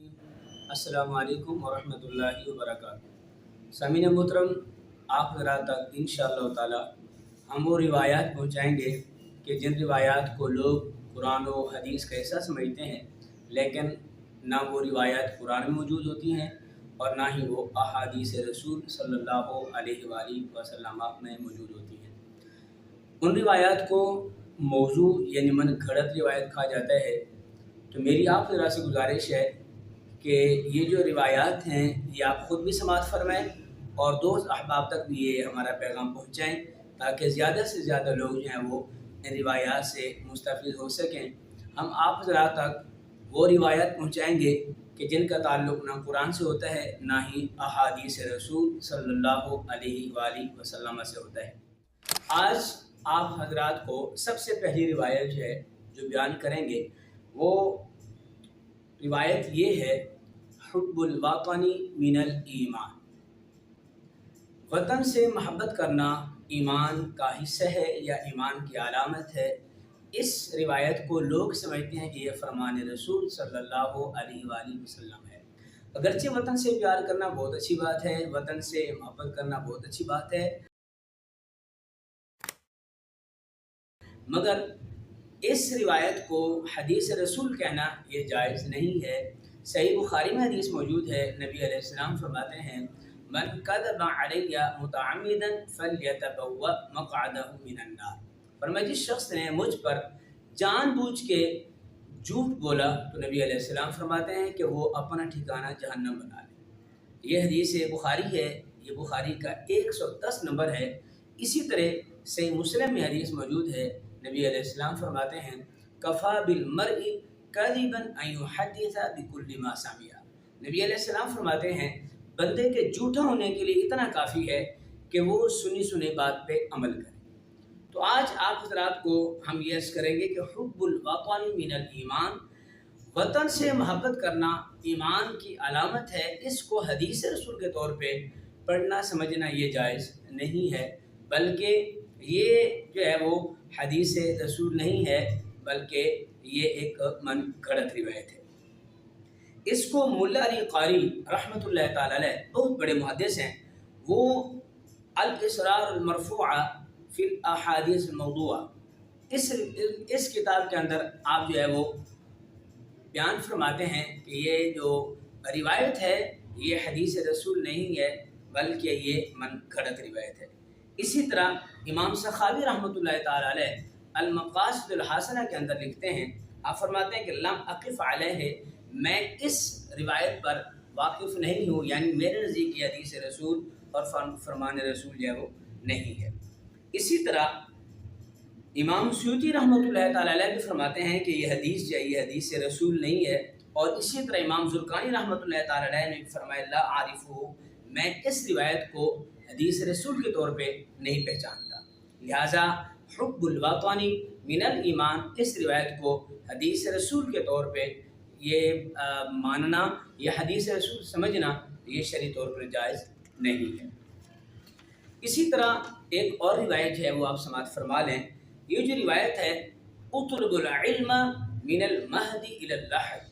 अस्सलामु अलैकुम वरहमतुल्लाहि वबरकातुहू। सामीन मोहतरम, आप हज़रात तक इंशाअल्लाह ताला हम वो रिवायात पहुँचाएँगे कि जिन रिवायात को लोग कुरान व हदीस का हिस्सा समझते हैं, लेकिन ना वो रिवायात कुरान में मौजूद होती हैं और ना ही वो अहादीस रसूल सल्लल्लाहु अलैहि वसल्लम में मौजूद होती हैं। उन रिवायात को मौजू यानी मन घड़त रिवायत कहा जाता है। तो मेरी आप ज़रा से गुजारिश है कि ये जो रिवायात हैं ये आप ख़ुद भी समाअत फरमाएँ और दोस्त अहबाब तक भी ये हमारा पैगाम पहुँचाएँ, ताकि ज़्यादा से ज़्यादा लोग जो हैं वो इन रिवायात से मुस्तफ़ीद हो सकें। हम आप हज़रात तक वो रिवायात पहुँचाएँगे कि जिनका ताल्लुक़ ना कुरान से होता है, ना ही अहादीस रसूल सल्लल्लाहु अलैहि वसल्लम से होता है। आज आप हज़रात को सबसे पहली रिवायत जो है जो बयान करेंगे वो रिवायत ये है, हुब्बुल वतनी मिनल ईमान। वतन से मोहब्बत करना ईमान का हिस्सा है या ईमान की अलामत है। इस रिवायत को लोग समझते हैं कि यह फरमान रसूल सल्लल्लाहु अलैहि वसल्लम है। अगरचे वतन से प्यार करना बहुत अच्छी बात है, वतन से मोहब्बत करना बहुत अच्छी बात है, मगर इस रिवायत को हदीस रसूल कहना ये जायज़ नहीं है। सही बुखारी में हदीस मौजूद है, नबी अलैहिस्सलाम फरमाते हैं, मन कज़ब अलैया मुतअम्मिदन फल्यतबव्वा मक़अदहु मिनन नार। फरमाया जिस शख्स ने मुझ पर जानबूझ के झूठ बोला तो नबी अलैहिस्सलाम फरमाते हैं कि वो अपना ठिकाना जहन्नम बना ले। ये हदीस बुखारी है, ये बुखारी का 110 नंबर है। इसी तरह सही मुस्लिम में हदीस मौजूद है, नबी अलैहिस्सलाम फरमाते हैं, कफ़ा बिल मर्इ कज़िबन अन युहद्दिसा बिकुल्लि मा समिअ। नबी अलैहिस्सलाम फरमाते हैं, बंदे के झूठा होने के लिए इतना काफ़ी है कि वो सुनी सुनी बात पे अमल करे। तो आज आप हज़रात को हम ये अर्ज़ करेंगे कि हुब्बुल वतनी मिनल ईमान, वतन से मोहब्बत करना ईमान की अलामत है। इसको हदीस रसूल के तौर पे पढ़ना समझना ये जायज़ नहीं है, बल्कि ये जो है वो हदीस रसूल नहीं है, बल्कि ये एक मन घड़त रिवायत है। इसको मुल्ला अली कारी रहमतुल्लाह ताला अलैह, बहुत बड़े मुहद्दिस हैं, वो अल इसरार अल मरफूआ फिल अहादीस अल मौदूआ, इस किताब के अंदर आप जो है वो बयान फरमाते हैं कि ये जो रिवायत है ये हदीस रसूल नहीं है, बल्कि ये मन घड़त रिवायत है। इसी तरह इमाम सखावी रहमतुल्लाह ताला अलैह अल मक़ासिदुल हसना के अंदर लिखते हैं, आप फरमाते हैं कि लम अक़िफ़ अलैहि, मैं इस रिवायत पर वाकिफ़ नहीं हूँ, यानी मेरे नज़दीक ये हदीस रसूल और फरमान रसूल जो है वो नहीं है। इसी तरह इमाम सूती रहमतुल्लाह ताला अलैह भी फरमाते हैं कि ये हदीस जो है ये हदीस रसूल नहीं है। और इसी तरह इमाम ज़ुरक़ानी रहमतुल्लाह ताला अलैह ने फरमाया, ला आरिफ़ुहु, मैं इस रिवायत को हदीस रसूल के तौर पे नहीं पहचानता। लिहाजा हुब्बुल वतनी मिनल ईमान, इस रिवायत को हदीस रसूल के तौर पे ये मानना या हदीस रसूल समझना ये शरई तौर पर जायज़ नहीं है। इसी तरह एक और रिवायत है वो आप समाअत फरमा लें। ये जो रिवायत है, उतलुबुल इल्म मिनल महदी इलल लहद,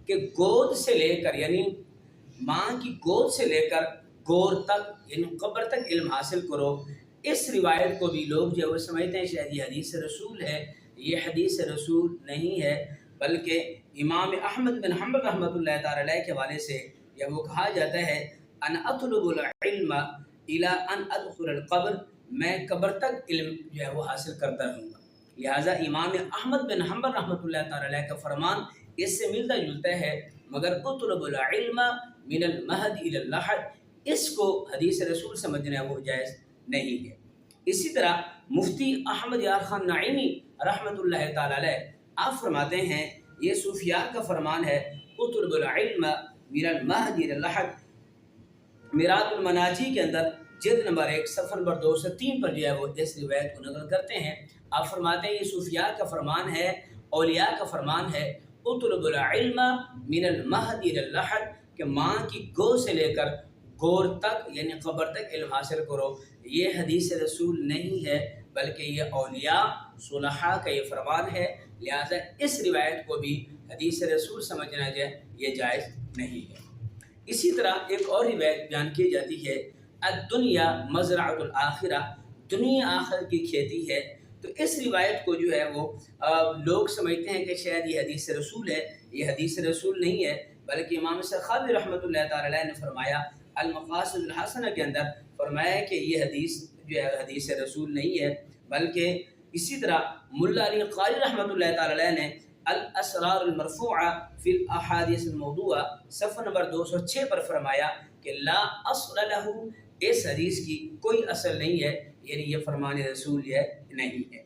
कि गोद से लेकर यानी माँ की गोद से लेकर गोर तक यानी कब्र तक इल्म हासिल करो। इस रिवायत को भी लोग जो है वो समझते हैं शायद ये हदीस रसूल है। ये हदीस रसूल नहीं है, बल्कि इमाम अहमद बिन हम्बल रहमतुल्लाह ताला अलैह के हवाले से या वो कहा जाता है, अन अतलुबुल इल्म इला अन अदखुलल क़ब्र, मैं कब्र तक इल्म जो है वो हासिल करता रहूँगा। लिहाजा इमाम अहमद बिन हम्बल रहमतुल्लाह ताला अलैह का फरमान इससे मिलता जुलता है, मगर उतलुबुल इल्म मिनल महदी इलल लहद, इसको हदीस रसूल समझना वो जायज़ नहीं है। इसी तरह मुफ्ती अहमद यार खान नाइमी रहमतुल्लाह ताला अलैह आप फरमाते हैं, ये सूफिया का फरमान है, उतलुबुल इल्म मिनल महदी इलल लहद। मिरादुल मनाजी के अंदर जिल्द नंबर 1 सफ़ा नंबर 203 पर जो है वो इस रिवायत को नकल करते हैं। आप फरमाते हैं ये सूफिया का फरमान है, औलिया का फरमान है, उतलुबुल इल्म मिनल महदी इलल लहद, कि माँ की गोद से लेकर गोर तक यानी कब्र तक इल्म हासिल करो। ये हदीस रसूल नहीं है, بلکہ یہ اولیاء صلحاء کا یہ فرمان ہے، لہٰذا اس روایت کو بھی حدیث رسول سمجھنا جو ہے یہ جائز نہیں ہے۔ اسی طرح ایک اور روایت بیان کی جاتی ہے، الدنیا مزرعۃ الآخرہ، دنیا آخرت کی کھیتی ہے۔ تو اس روایت کو جو ہے وہ لوگ سمجھتے ہیں کہ شاید یہ حدیث رسول ہے، یہ حدیث رسول نہیں ہے، بلکہ امام سخاوی رحمۃ اللہ تعالی علیہ نے فرمایا المقاصد الحسنہ کے اندر فرمایا کہ یہ حدیث جو ہے حدیث رسول نہیں ہے، بلکہ اسی طرح ملا علی قاری رحمۃ اللہ تعالی علیہ نے الاسرار المرفوعہ فی الاحادیث الموضوعہ صفحہ نمبر 206 پر فرمایا کہ لا اصل لہ، اس حدیث کی کوئی اصل نہیں ہے، یعنی یہ فرمان رسول یہ نہیں ہے۔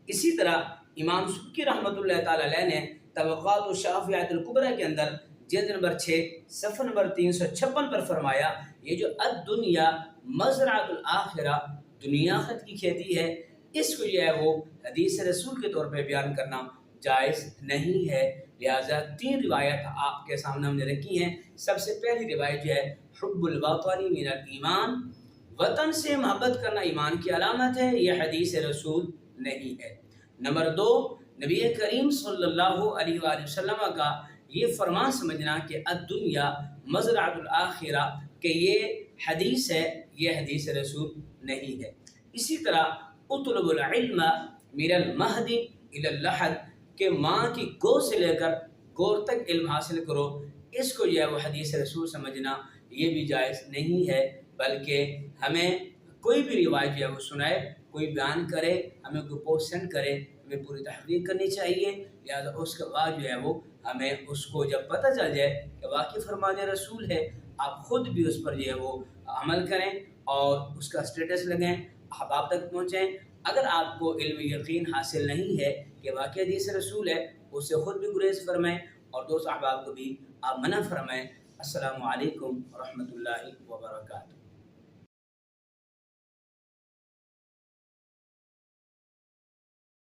اسی طرح امام سبکی رحمۃ اللہ تعالی علیہ نے طبقات الشافعیۃ الکبریٰ کے اندر جلد نمبر 6 صفحہ نمبر 356 پر فرمایا یہ جو الدنیا مزرعۃ الآخرہ، دنیا آخرت کی کھیتی ہے، اس کو جو ہے وہ حدیث رسول کے طور پہ بیان کرنا جائز نہیں ہے۔ لہٰذا 3 روایت آپ کے سامنے ہم نے رکھی ہیں۔ سب سے پہلی روایت جو ہے حب الوطن من الایمان، وطن سے محبت کرنا ایمان کی علامت ہے، یہ حدیث رسول نہیں ہے۔ نمبر 2، نبی کریم صلی اللہ علیہ وآلہ وسلم کا یہ فرمان سمجھنا کہ الدنیا مزرعۃ الآخرہ، کہ یہ حدیث ہے، یہ حدیث رسول نہیں ہے۔ اسی طرح اطلب العلم من المہد الی اللحد، کہ ماں کی گود سے لے کر گور تک علم حاصل کرو، اس کو جو ہے وہ حدیث رسول سمجھنا یہ بھی جائز نہیں ہے، بلکہ ہمیں کوئی بھی روایت جو ہے وہ سنائے، کوئی بیان کرے، ہمیں کوئی پوسٹ سینڈ کرے، ہمیں پوری تحقیق کرنی چاہیے۔ لہٰذا اس کے بعد جو ہے وہ ہمیں اس کو جب پتہ چل جائے کہ واقعی فرمان رسول ہے، آپ خود بھی اس پر جو ہے وہ عمل کریں اور اس کا اسٹیٹس لگیں، احباب تک پہنچیں۔ اگر آپ کو علم یقین حاصل نہیں ہے کہ واقعی حدیث رسول ہے، اس سے خود بھی گریز فرمائیں اور دوست احباب کو بھی آپ منع فرمائیں۔ السلام علیکم ورحمۃ اللہ وبرکاتہ۔